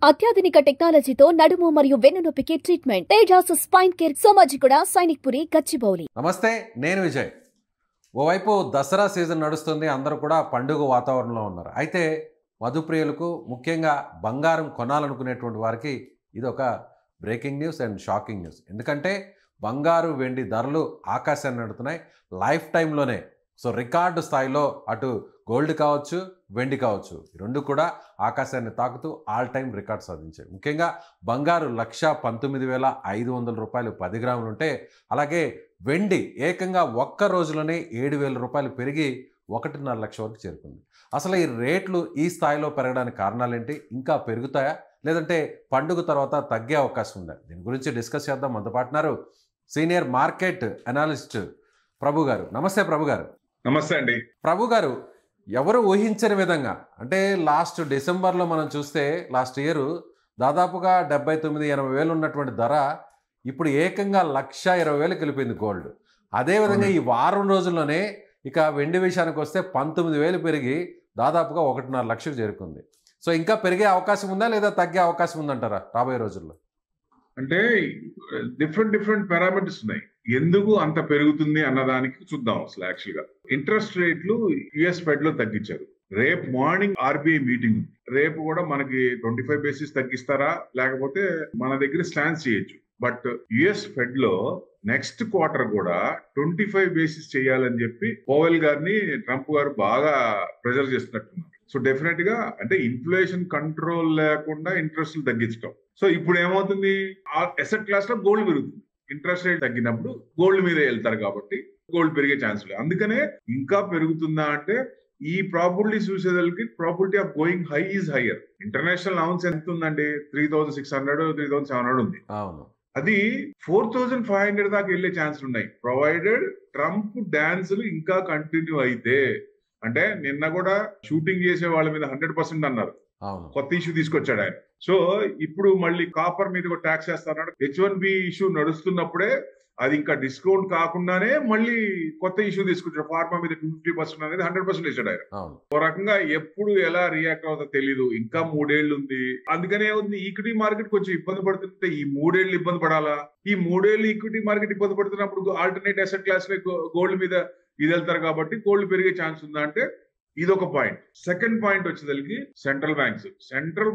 అత్యాధునిక టెక్నాలజీతో నడుము మరియు వెన్నునొప్పికి treatment. Tejas spine care, Somajiguda, Sainikpuri, Gachibowli. నమస్తే, నేను విజయ్. ఓవైపు దసరా సీజన్ నడుస్తుంది, అందరూ కూడా పండుగ వాతావరణంలో ఉన్నారు. అయితే మధుప్రియులకు, ముఖ్యంగా బంగారం కొనాలనుకునేటువంటి వారికి ఇది ఒక breaking news and shocking news. ఎందుకంటే బంగారు వెండి ధరలు ఆకాశాన్ని నడుతున్నాయి లైఫ్ టైంలోనే. సో రికార్డు స్థాయిలో అటు గోల్డ్ కావచ్చు, వెండి కావచ్చు, ఈ రెండు కూడా ఆకాశాన్ని తాకుతూ ఆల్ టైమ్ రికార్డ్ సాధించాయి. ముఖ్యంగా బంగారు 1,19,500 రూపాయలు 10 గ్రాములు ఉంటే, అలాగే వెండి ఏకంగా ఒక్క రోజులోనే 7,000 రూపాయలు పెరిగి 1.5 లక్ష వరకు చేరుకుంది. అసలు ఈ రేట్లు ఈ స్థాయిలో పెరగడానికి కారణాలేంటి? ఇంకా పెరుగుతాయా, లేదంటే పండుగ తర్వాత తగ్గే అవకాశం ఉందా? దీని గురించి డిస్కస్ చేద్దాం. మనతో పాటున్నారు సీనియర్ మార్కెట్ అనలిస్ట్ ప్రభు గారు. నమస్తే ప్రభు గారు. నమస్తే అండి. ప్రభు గారు, ఎవరు ఊహించని విధంగా, అంటే లాస్ట్ డిసెంబర్లో మనం చూస్తే లాస్ట్ ఇయర్ దాదాపుగా 79,000-80,000 వేలు ఉన్నటువంటి ధర ఇప్పుడు ఏకంగా 1,20,000 వెళ్ళిపోయింది గోల్డ్. అదేవిధంగా ఈ వారం రోజుల్లోనే ఇక వెండి విషయానికి వస్తే 19,000 పెరిగి దాదాపుగా 1.5 లక్షకు చేరుకుంది. సో ఇంకా పెరిగే అవకాశం ఉందా, లేదా తగ్గే అవకాశం ఉందంటారా రాబోయే రోజుల్లో? అంటే డిఫరెంట్ పారామీటర్స్ ఉన్నాయి. ఎందుకు అంత పెరుగుతుంది అన్నదానికి చూద్దాం. అసలు యాక్చువల్ గా ఇంట్రెస్ట్ రేట్లు యుఎస్ ఫెడ్ లో తగ్గించారు. రేపు మార్నింగ్ ఆర్బీఐ మీటింగ్, రేపు కూడా మనకి 25 బేసిస్ తగ్గిస్తారా, లేకపోతే మన దగ్గర స్టాండ్ చేయొచ్చు. బట్ యుఎస్ ఫెడ్ లో నెక్స్ట్ క్వార్టర్ కూడా 25 బేసిస్ చేయాలని చెప్పి పవెల్ గారిని ట్రంప్ గారు బాగా ప్రెజర్ చేస్తున్నట్టున్నారు. సో డెఫినెట్ గా అంటే ఇన్ఫ్లేషన్ కంట్రోల్ లేకుండా ఇంట్రెస్ట్ తగ్గించడం. సో ఇప్పుడు ఏమవుతుంది, ఆ అసెట్ క్లాస్ లో గోల్డ్ పెరుగుతుంది. ఇంట్రెస్ట్ రేట్ తగ్గినప్పుడు గోల్డ్ మీద వెళ్తారు కాబట్టి గోల్డ్ పెరిగే ఛాన్స్ లేదు. అందుకనే ఇంకా పెరుగుతుందా అంటే ఈ ప్రాబిలిటీ చూసేదానికి probability of going high is hire. International allowance ఎంత ఉందండి? 3,600 3,700 ఉంది. అది 4,500 దాకా వెళ్లే ఛాన్స్ ఉన్నాయి, ప్రొవైడెడ్ ట్రంప్ డాన్సులు ఇంకా కంటిన్యూ అయితే. అంటే నిన్న కూడా షూటింగ్ చేసే వాళ్ళ మీద 100% అన్నారు. కొత్త ఇష్యూ తీసుకొచ్చాడు ఆయన. సో ఇప్పుడు మళ్ళీ కాపర్ మీద కూడా ట్యాక్స్ చేస్తాడు. H1B ఇష్యూ నడుస్తున్నప్పుడే అది ఇంకా డిస్కౌంట్ కాకుండానే మళ్ళీ కొత్త ఇష్యూ తీసుకొచ్చాడు. ఫార్మా మీద 250% అనేది 100% ఇచ్చాడు ఆయన. ఓ రకంగా ఎప్పుడు ఎలా రియాక్ట్ అవుతుందో తెలీదు. ఇంకా 3 ఏళ్ళు ఉంది. అందుకనే ఉంది ఈక్విటీ మార్కెట్ కొంచెం ఇబ్బంది పడుతుంటే ఈ 3 ఏళ్ళు ఇబ్బంది పడాలా? ఈ 3 ఏళ్ళు ఈక్విటీ మార్కెట్ ఇబ్బంది పడుతున్నప్పుడు ఆల్టర్నేట్ అసెట్ క్లాస్ గోల్డ్ మీద ఇది వెళ్తారు కాబట్టి గోల్డ్ పెరిగే ఛాన్స్ ఉందా అంటే ఇదొక పాయింట్. సెకండ్ పాయింట్ వచ్చేసరికి సెంట్రల్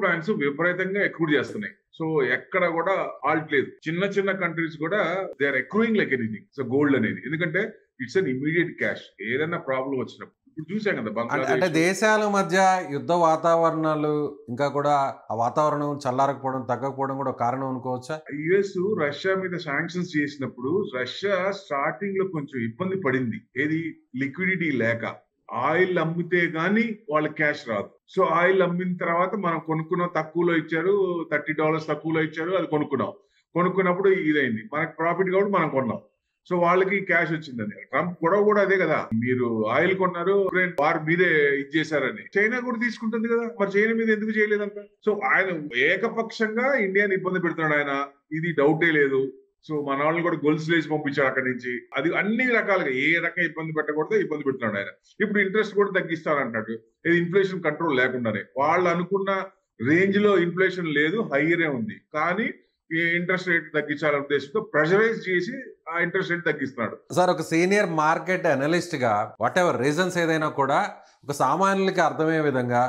బ్యాంక్స్ విపరీతంగా ఎక్రూడ్ చేస్తున్నాయి. సో ఎక్కడ కూడా ఆల్ట్ లేదు. చిన్న కంట్రీస్ కూడా they are accruing like anything. So gold అనేది ఎందుకంటే ఇట్స్ అన్ ఇమీడియట్ క్యాష్. ఏదైనా ప్రాబ్లం వచ్చినప్పుడు ఇప్పుడు చూసాం కదా, అంటే దేశాల మధ్య యుద్ధ వాతావరణాలు, ఇంకా కూడా ఆ వాతావరణం చల్లారకపోవడం, తగ్గకపోవడం కూడా కారణం అనుకోవచ్చా? యుఎస్ రష్యా మీద శాంక్షన్స్ చేసినప్పుడు రష్యా స్టార్టింగ్ లో కొంచెం ఇబ్బంది పడింది. ఏది? లిక్విడిటీ లేక. ఆయిల్ అమ్మితే గానీ వాళ్ళ క్యాష్ రాదు. సో ఆయిల్ అమ్మిన తర్వాత మనం కొనుక్కున్నాం, తక్కువలో ఇచ్చారు, $30 తక్కువలో ఇచ్చారు, అది కొనుక్కున్నప్పుడు ఇదైంది, మనకు ప్రాఫిట్ కాబట్టి మనం కొన్నాం. సో వాళ్ళకి క్యాష్ వచ్చిందని. ట్రంప్ గొడవ కూడా అదే కదా, మీరు ఆయిల్ కొన్నారు, వార్ మీదే ఇది చేశారని. చైనా కూడా తీసుకుంటుంది కదా, మరి చైనా మీద ఎందుకు చేయలేదంట? సో ఆయన ఏకపక్షంగా ఇండియాని ఇబ్బంది పెడుతున్నాడు ఆయన, ఇది డౌటే లేదు. సో మన వాళ్ళని కూడా గొలుసు లేచి పంపించాడు అక్కడి నుంచి. అది అన్ని రకాలుగా ఏ రకంగా ఇబ్బంది పెట్టకూడదో ఇబ్బంది పెడుతున్నాడు ఆయన. ఇప్పుడు ఇంట్రెస్ట్ కూడా తగ్గిస్తారంటాడు, ఇది ఇన్ఫ్లేషన్ కంట్రోల్ లేకుండానే. వాళ్ళు అనుకున్న రేంజ్ లో ఇన్ఫ్లేషన్ లేదు, హైయరే ఉంది. కానీ ఈ ఇంట్రెస్ట్ రేట్ తగ్గించాలనే ఉద్దేశంతో ప్రెషరైజ్ చేసి ఆ ఇంట్రెస్ట్ రేట్ తగ్గిస్తున్నాడు. సార్, ఒక సీనియర్ మార్కెట్ అనలిస్ట్ గా వాట్ ఎవర్ రీజన్స్ ఏదైనా కూడా ఒక సామాన్యులకి అర్థమయ్యే విధంగా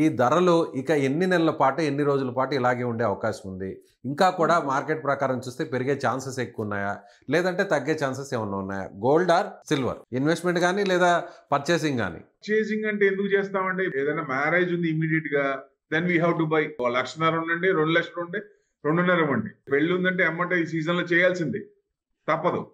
ఈ ధరలు ఇక ఎన్ని నెలల పాటు, ఎన్ని రోజుల పాటు ఇలాగే ఉండే అవకాశం ఉంది? ఇంకా కూడా మార్కెట్ ప్రకారం చూస్తే పెరిగే ఛాన్సెస్ ఎక్కువ ఉన్నాయా, లేదంటే తగ్గే ఛాన్సెస్ ఏమన్నా ఉన్నాయా? గోల్డ్ ఆర్ సిల్వర్ ఇన్వెస్ట్మెంట్ కానీ లేదా పర్చేసింగ్ కానీ? పర్చేసింగ్ అంటే ఎందుకు చేస్తామంటే, ఏదైనా మ్యారేజ్ ఉంది ఇమీడియట్ గా, then we have to buy. 1,00,000 ఉండండి, 2 లక్షలు ఉండే, 2.5 ఇవ్వండి. పెళ్లి ఉందంటే అమ్మంటే ఈ సీజన్ లో చేయాల్సిందే, తప్పదు.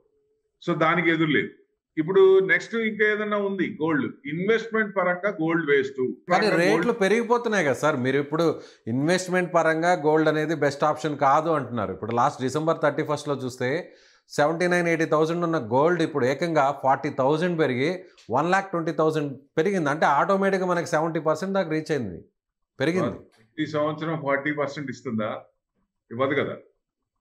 సో దానికి ఎదురు లేదు. ఇప్పుడు నెక్స్ట్ ఇంకా ఏదన్నా ఉంది, గోల్డ్ ఇన్వెస్ట్మెంట్ పరంగా గోల్డ్ వేస్ట్. కానీ రేట్లు పెరిగిపోతున్నాయి కదా సార్. మీరు ఇప్పుడు ఇన్వెస్ట్మెంట్ పరంగా గోల్డ్ అనేది బెస్ట్ ఆప్షన్ కాదు అంటున్నారు. ఇప్పుడు లాస్ట్ December 31 చూస్తే 79,000-80,000 ఉన్న గోల్డ్ ఇప్పుడు ఏకంగా 40,000 పెరిగి 1,20,000 పెరిగింది. అంటే ఆటోమేటిక్గా మనకి 70% దాకా రీచ్ అయింది, పెరిగింది. ఈ సంవత్సరం 40% ఇస్తుందా? ఇవ్వదు కదా.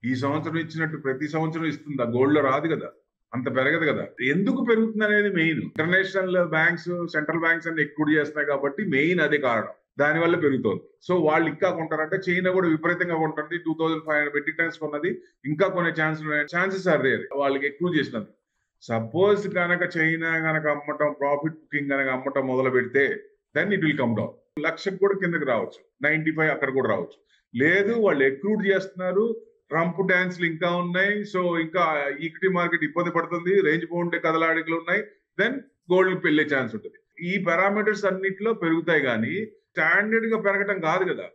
ఈ సంవత్సరం ఇచ్చినట్టు ప్రతి సంవత్సరం ఇస్తుందా? గోల్డ్ లో రాదు కదా, అంత పెరగదు కదా. ఎందుకు పెరుగుతుంది అనేది main. International banks, central banks అన్ని ఎక్కువ చేస్తున్నాయి కాబట్టి మెయిన్ అదే కారణం. దానివల్ల పెరుగుతోంది. సో వాళ్ళు ఇంకా కొంటారంటే చైనా కూడా విపరీతంగా కొంటుంది. 2500 మెట్రిక్ టన్స్ కొన్నది, ఇంకా కొనే ఛాన్సెస్ ఆర్ దేర్ వాళ్ళకి ఎక్కువ చేసినందుకు. సపోజ్ కనుక చైనా కనుక అమ్మటం, ప్రాఫిట్ బుకింగ్ కనుక అమ్మటం మొదలు పెడితే then it will come down. 1,00,000 కూడా కిందకి రావచ్చు, 95 అక్కడ కూడా రావచ్చు. లేదు వాళ్ళు ఎక్రూట్ చేస్తున్నారు, ట్రంప్ డాన్స్లు ఇంకా ఉన్నాయి, సో ఇంకా ఈక్విటీ మార్కెట్ ఇబ్బంది పడుతుంది, రేంజ్ బౌండ్ కదలాడికలు ఉన్నాయి, దెన్ గోల్డ్ పెళ్లే ఛాన్స్ ఉంటుంది. ఈ పారామీటర్స్ అన్నిట్లో పెరుగుతాయి కానీ స్టాండర్డ్ గా పెరగటం కాదు కదా.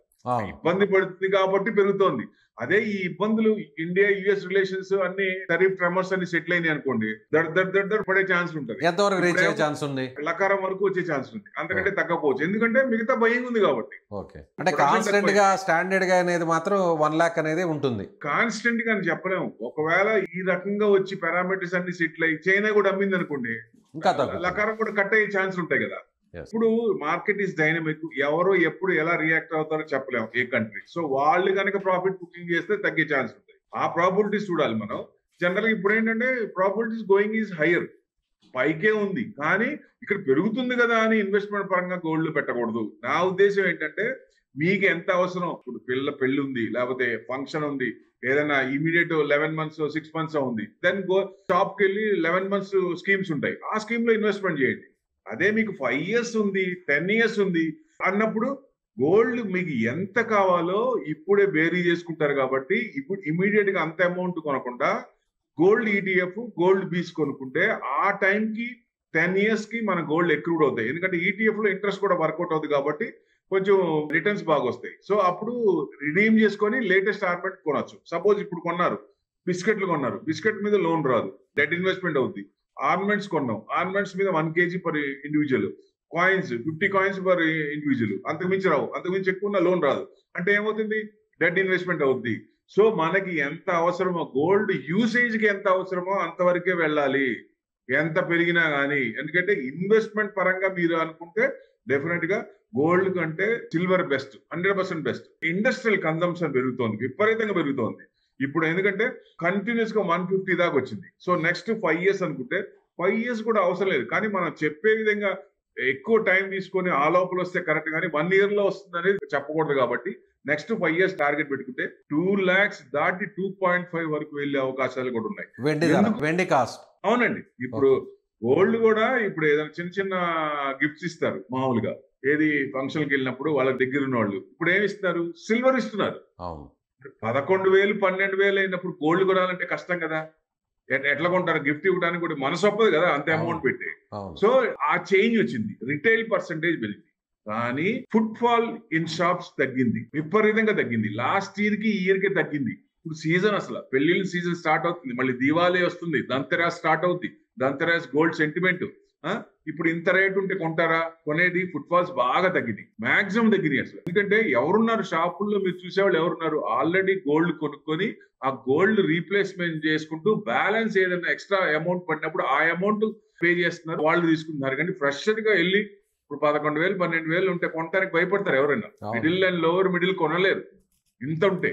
ఇబ్బంది పడుతుంది కాబట్టి పెరుగుతోంది. అదే ఈ ఇబ్బందులు ఇండియా యుఎస్ రిలేషన్స్ అన్ని టరిఫ్ ట్రమర్స్ అన్ని సెటిల్ అయినాయి అనుకోండి, దడ్ పడే ఛాన్స్ ఉంటుంది. ఎంతవరకు రీచ్ అయ్యే ఛాన్స్ ఉంది? లకారం వరకు వచ్చే ఛాన్స్ ఉంది, అంతకంటే తగ్గపోవచ్చు. ఎందుకంటే మిగతా భయం ఉంది కాబట్టి. ఓకే, అంటే కాన్స్టెంట్ గా స్టాండర్డ్ గా అనేది మాత్రం 1 lakh అనేది ఉంటుంది. కాన్స్టెంట్ గా అని చెప్పలేము. ఒకవేళ ఈ రకంగా వచ్చి పారామీటర్స్ అన్ని సెటిల్ అయ్యి చైనా కూడా అమ్మింది అనుకోండి, ఇంకా లకారం కూడా కట్ అయ్యే ఛాన్స్ ఉంటాయి కదా. ఇప్పుడు మార్కెట్ ఈస్ డైనమిక్, ఎవరో ఎప్పుడు ఎలా రియాక్ట్ అవుతారో చెప్పలేము ఏ కంట్రీ. సో వాళ్ళు కనుక ప్రాఫిట్ బుకింగ్ చేస్తే తగ్గే ఛాన్స్ ఉంటాయి. ఆ ప్రాబిలిటీస్ చూడాలి మనం. జనరల్ గా ఇప్పుడు ఏంటంటే ప్రాబిలిటీస్ గోయింగ్ ఈజ్ హైయర్, పైకే ఉంది, కానీ ఇక్కడ పెరుగుతుంది కదా అని ఇన్వెస్ట్మెంట్ పరంగా గోల్డ్ పెట్టకూడదు. నా ఉద్దేశం ఏంటంటే మీకు ఎంత అవసరం, ఇప్పుడు పెళ్లి ఉంది, లేకపోతే ఫంక్షన్ ఉంది, ఏదైనా ఇమీడియట్ 11 months 6 months ఉంది, దెన్ షాప్ కి వెళ్ళి 11 months స్కీమ్స్ ఉంటాయి, ఆ స్కీమ్ లో ఇన్వెస్ట్మెంట్ చేయండి. అదే మీకు 5 years ఉంది, 10 years ఉంది అన్నప్పుడు గోల్డ్ మీకు ఎంత కావాలో ఇప్పుడే బేరీ చేసుకుంటారు. కాబట్టి ఇప్పుడు ఇమీడియట్ గా అంత అమౌంట్ కొనకుండా గోల్డ్ ఈటీఎఫ్, గోల్డ్ బీస్ కొనుక్కుంటే ఆ టైంకి 10 years కి మన గోల్డ్ ఎక్రూడ్ అవుతాయి. ఎందుకంటే ఈటీఎఫ్ లో ఇంట్రెస్ట్ కూడా వర్కౌట్ అవుతుంది కాబట్టి కొంచెం రిటర్న్స్ బాగా వస్తాయి. సో అప్పుడు రిడీమ్ చేసుకొని లేటెస్ట్ ఆర్మెంట్ కొనొచ్చు. సపోజ్ ఇప్పుడు కొన్నారు, బిస్కెట్లు కొన్నారు, బిస్కెట్ మీద లోన్ రాదు, డెట్ ఇన్వెస్ట్మెంట్ అవుతుంది. ఆర్నమెంట్స్ కొన్నాం, ఆర్నమెంట్స్ మీద 1 kg per individual, coins 50 coins per individual, అంతకుమించి రావు, అంతకుమించి ఎక్కువ లోన్ రాదు. అంటే ఏమవుతుంది, డెట్ ఇన్వెస్ట్మెంట్ అవుద్ది. సో మనకి ఎంత అవసరమో, గోల్డ్ యూసేజ్ కి ఎంత అవసరమో అంతవరకే వెళ్ళాలి, ఎంత పెరిగినా కానీ. ఎందుకంటే ఇన్వెస్ట్మెంట్ పరంగా మీరు అనుకుంటే డెఫినెట్ గా గోల్డ్ కంటే silver best, 100% best. Industrial consumption పెరుగుతోంది, విపరీతంగా పెరుగుతోంది ఇప్పుడు. ఎందుకంటే కంటిన్యూస్ గా 150 దాకా వచ్చింది. సో నెక్స్ట్ 5 years అనుకుంటే 5 years కూడా అవసరం లేదు, కానీ మనం చెప్పే విధంగా ఎక్కువ టైం తీసుకొని ఆ లోపల వస్తే కరెక్ట్, కానీ 1 year లో వస్తుంది అనేది చెప్పకూడదు. కాబట్టి నెక్స్ట్ 5 years టార్గెట్ పెట్టుకుంటే 2 lakhs దాటి 2.5 వరకు వెళ్లే అవకాశాలు కూడా ఉన్నాయి. వెండి కాస్ట్. అవునండి, ఇప్పుడు గోల్డ్ కూడా ఇప్పుడు ఏదైనా చిన్న చిన్న గిఫ్ట్స్ ఇస్తారు మామూలుగా, ఏది ఫంక్షన్కి వెళ్ళినప్పుడు వాళ్ళ దగ్గర ఉన్న వాళ్ళు. ఇప్పుడు ఏమి ఇస్తున్నారు, సిల్వర్ ఇస్తున్నారు. 11,000 12,000 అయినప్పుడు గోల్డ్ కొనాలంటే కష్టం కదా. ఎట్లా కొంటారు, గిఫ్ట్ ఇవ్వడానికి కూడా మనసు ఒప్పదు కదా అంత అమౌంట్ పెట్టి. సో ఆ చేంజ్ వచ్చింది, రిటైల్ పర్సంటేజ్ పెరిగింది, కానీ ఫుట్ ఫాల్ ఇన్ షాప్స్ తగ్గింది, విపరీతంగా తగ్గింది. లాస్ట్ ఇయర్ కి ఈ ఇయర్ కి తగ్గింది. ఇప్పుడు సీజన్, అసలు పెళ్లిళ్ళ సీజన్ స్టార్ట్ అవుతుంది, మళ్ళీ దివాళీ వస్తుంది, దంతెరాస్ స్టార్ట్ అవుతుంది, దంతెరాస్ గోల్డ్ సెంటిమెంట్. ఇప్పుడు ఇంత రేటు ఉంటే కొంటారా, కొనేది. ఫుట్ ఫాల్స్ బాగా తగ్గింది, మాక్సిమం తగ్గింది అసలు. ఎందుకంటే ఎవరున్నారు షాపుల్లో, మీరు చూసేవాళ్ళు ఎవరున్నారు, ఆల్రెడీ గోల్డ్ కొనుక్కొని ఆ గోల్డ్ రీప్లేస్మెంట్ చేసుకుంటూ బ్యాలెన్స్ ఏదైనా ఎక్స్ట్రా అమౌంట్ పడినప్పుడు ఆ అమౌంట్ పే చేస్తున్నారు, వాళ్ళు తీసుకుంటున్నారు. కానీ ఫ్రెషర్ గా వెళ్ళి ఇప్పుడు 11,000 12,000 ఉంటే కొనడానికి భయపడతారు ఎవరైనా. మిడిల్ అండ్ లోవర్ మిడిల్ కొనలేరు ఇంత ఉంటే.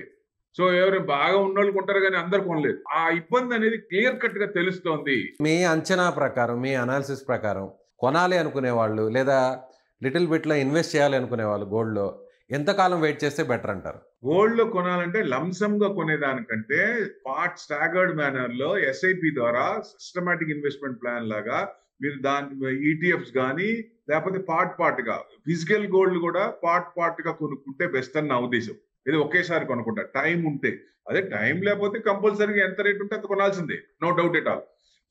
సో ఎవరు బాగా ఉన్నోళ్ళు కొంటారు కానీ అందరు కొనలేదు. ఆ ఇబ్బంది అనేది క్లియర్ కట్ గా తెలుస్తోంది. మీ అంచనా ప్రకారం, మీ అనాలిసిస్ ప్రకారం కొనాలి అనుకునే వాళ్ళు లేదా లిటిల్ బిట్ లో ఇన్వెస్ట్ చేయాలి అనుకునే వాళ్ళు గోల్డ్ లో ఎంతకాలం వెయిట్ చేస్తే బెటర్ అంటారు? గోల్డ్ లో కొనాలంటే లంసమ్ గా కొనేదానికంటే స్టాగర్డ్ మేనర్ లో ఎస్ఐపి ద్వారా సిస్టమాటిక్ ఇన్వెస్ట్మెంట్ ప్లాన్ లాగా మీరు దాని ఈటీఎఫ్స్ కానీ లేకపోతే పార్ట్ గా ఫిజికల్ గోల్డ్ కూడా పార్ట్ గా కొనుక్కుంటే బెస్ట్ అని నా ఉద్దేశం. ఇది ఒకేసారి కొనుక్కుంటా టైం ఉంటే. అదే టైం లేకపోతే కంపల్సరీగా ఎంత రేట్ ఉంటే అంత కొనాల్సిందే, no doubt at all.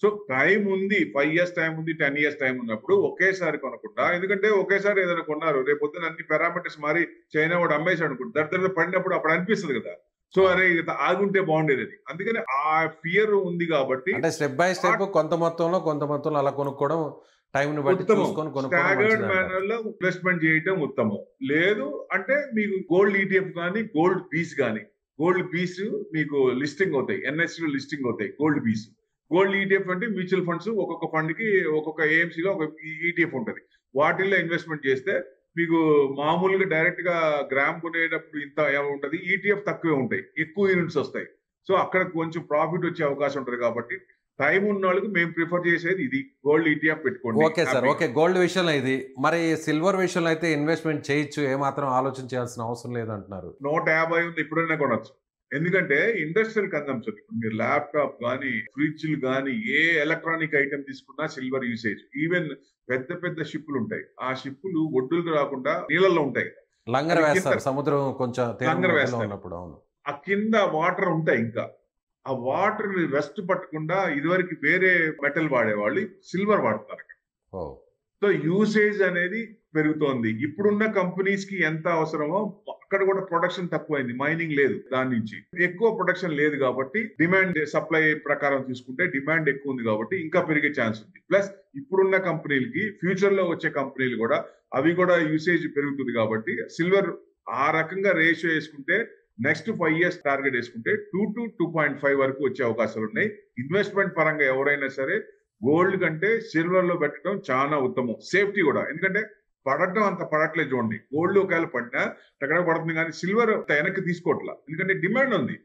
So time ఉంది, 5 years టైం ఉంది, 10 years టైం ఉన్నప్పుడు ఒకేసారి కొనుక్కుంటా. ఎందుకంటే ఒకేసారి ఏదైనా కొన్నారు, రేపు పొద్దున అన్ని పారామీటర్స్ మారి చైనా వాడు అమ్మేసి అనుకుంటా, దర్ పడినప్పుడు అప్పుడు అనిపిస్తుంది కదా, సో అరే ఆగుంటే బాగుండేది అది. అందుకని ఆ ఫియర్ ఉంది కాబట్టి అంటే స్టెప్ బై స్టెప్ కొంత మొత్తంలో అలా కొనుక్కోవడం, టైం బట్టి చూసుకొని స్టాగర్డ్ మేనర్ లో ఇన్వెస్ట్మెంట్ చేయటం ఉత్తమం. లేదు అంటే మీకు గోల్డ్ ఈటీఎఫ్ కానీ గోల్డ్ బీస్ కానీ, గోల్డ్ బీస్ మీకు లిస్టింగ్ అవుతాయి, ఎన్ఎస్సి లో లిస్టింగ్ అవుతాయి గోల్డ్ బీస్. గోల్డ్ ఈటీఎఫ్ అంటే మ్యూచువల్ ఫండ్స్, ఒక్కొక్క ఫండ్ కి ఒక్కొక్క ఏఎంసీలో ఒక ఈటీఎఫ్ ఉంటుంది. వాటిల్లో ఇన్వెస్ట్మెంట్ చేస్తే మీకు మామూలుగా డైరెక్ట్ గా గ్రామ్ కొనేటప్పుడు ఇంత ఉంటుంది, ఈటీఎఫ్ తక్కువే ఉంటాయి, ఎక్కువ యూనిట్స్ వస్తాయి. సో అక్కడ కొంచెం ప్రాఫిట్ వచ్చే అవకాశం ఉంటుంది. కాబట్టి టైం ఉన్న వాళ్ళకి మేము ప్రిఫర్ చేసేది ఇది, గోల్డ్ ఈటీఎఫ్ పెట్టుకోండి. Okay sir, okay. గోల్డ్ విషయంలో ఇది, మరి సిల్వర్ విషయంలో అయితే ఇన్వెస్ట్మెంట్ చేయొచ్చు, ఏమాత్రం ఆలోచన చేయాల్సిన అవసరం లేదంటున్నారు. 150 ఉంది, ఎప్పుడైనా కొనొచ్చు. ఎందుకంటే ఇండస్ట్రియల్ కన్సంప్షన్, ఇప్పుడు మీరు ల్యాప్టాప్ కానీ, ఫ్రిడ్జ్లు కానీ, ఏ ఎలక్ట్రానిక్ ఐటమ్ తీసుకున్నా సిల్వర్ యూసేజ్. ఈవెన్ పెద్ద పెద్ద షిప్పులు ఉంటాయి, ఆ షిప్పులు ఒడ్డులు రాకుండా నీళ్ళల్లో ఉంటాయి, లంగర్ వేస్తారు, సముద్రం కొంచెం లంగర్ వేస్తారు ఉన్నప్పుడు. అవును, ఆ కింద వాటర్ ఉంటాయి, ఇంకా ఆ వాటర్ ని రెస్ట్ పట్టకుండా ఇదివరకు వేరే మెటల్ వాడేవాళ్ళు సిల్వర్ వాడతారు. సో యూసేజ్ అనేది పెరుగుతోంది. ఇప్పుడున్న కంపెనీస్ కి ఎంత అవసరమో అక్కడ కూడా ప్రొడక్షన్ తక్కువైంది, మైనింగ్ లేదు, దాని నుంచి ఎక్కువ ప్రొడక్షన్ లేదు కాబట్టి డిమాండ్ సప్లై ప్రకారం తీసుకుంటే డిమాండ్ ఎక్కువ ఉంది కాబట్టి ఇంకా పెరిగే ఛాన్స్ ఉంది. ప్లస్ ఇప్పుడున్న కంపెనీలకి ఫ్యూచర్ లో వచ్చే కంపెనీలు కూడా అవి కూడా యూసేజ్ పెరుగుతుంది కాబట్టి సిల్వర్ ఆ రకంగా రేషియో వేసుకుంటే నెక్స్ట్ 5 years టార్గెట్ వేసుకుంటే 2 to 2.5 వరకు వచ్చే అవకాశాలు ఉన్నాయి. ఇన్వెస్ట్మెంట్ పరంగా ఎవరైనా సరే గోల్డ్ కంటే సిల్వర్ లో పెట్టడం చాలా ఉత్తమం, సేఫ్టీ కూడా. ఎందుకంటే పడటం అంత పడట్లేదు చూడండి, గోల్డ్ ఒకవేళ పడినా ఎక్కడ పడుతుంది కానీ సిల్వర్ వెనక్కి తీసుకోవట్లా, ఎందుకంటే డిమాండ్ ఉంది,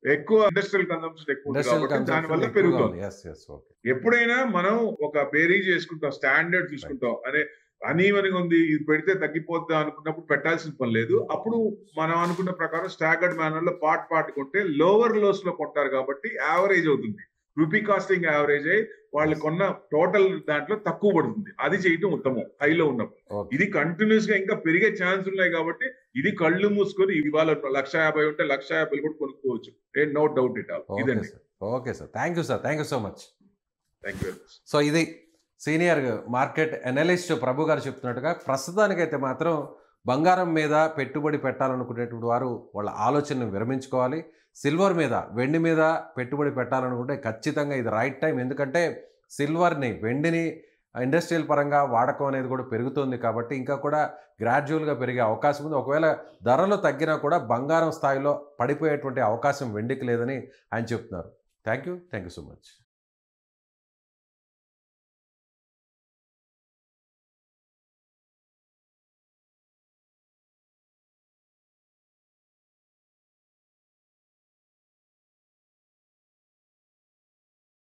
ఎక్కువ ఇండస్ట్రియల్ కన్సంప్షన్ ఎక్కువ ఉంది కాబట్టి దానివల్ల పెరుగుతుంది. ఎప్పుడైనా మనం ఒక బేరీజ్ చేసుకుంటాం, స్టాండర్డ్ తీసుకుంటాం, అనే అనీవెన్గా ఉంది ఇది పెడితే తగ్గిపోద్దా అనుకున్నప్పుడు పెట్టాల్సిన పని లేదు. అప్పుడు మనం అనుకున్న ప్రకారం స్టాగర్డ్ మేనర్ లో పార్ట్ కొంటే లోవర్ లోస్ లో కొంటారు కాబట్టి యావరేజ్ అవుతుంది, రూపీ కాస్టింగ్ యావరేజ్ అయ్యి వాళ్ళు కొన్న టోటల్ దాంట్లో తక్కువ పడుతుంది. అది చేయటం ఉత్తమం హైలో ఉన్నప్పుడు. ఇది కంటిన్యూస్ గా ఇంకా పెరిగే ఛాన్స్ ఉన్నాయి కాబట్టి ఇది కళ్ళు మూసుకొని ఇవాళ 150 ఉంటే 150 కూడా కొనుక్కోవచ్చు, నో డౌట్ ఇట్ ఆల్. ఇదండి. Okay sir, thank you sir, thank you so much. Thank you. So ఇది సీనియర్ మార్కెట్ అనలిస్ట్ ప్రభు గారు చెప్తున్నట్టుగా ప్రస్తుతానికైతే మాత్రం బంగారం మీద పెట్టుబడి పెట్టాలనుకునేటువంటి వారు వాళ్ళ ఆలోచనను విరమించుకోవాలి. సిల్వర్ మీద, వెండి మీద పెట్టుబడి పెట్టాలనుకుంటే ఖచ్చితంగా ఇది రైట్ టైం. ఎందుకంటే సిల్వర్ని, వెండిని ఇండస్ట్రియల్ పరంగా వాడకం అనేది కూడా పెరుగుతుంది కాబట్టి ఇంకా కూడా గ్రాడ్యువల్గా పెరిగే అవకాశం ఉంది. ఒకవేళ ధరలు తగ్గినా కూడా బంగారం స్థాయిలో పడిపోయేటువంటి అవకాశం వెండికి లేదని ఆయన చెప్తున్నారు. Thank you so much.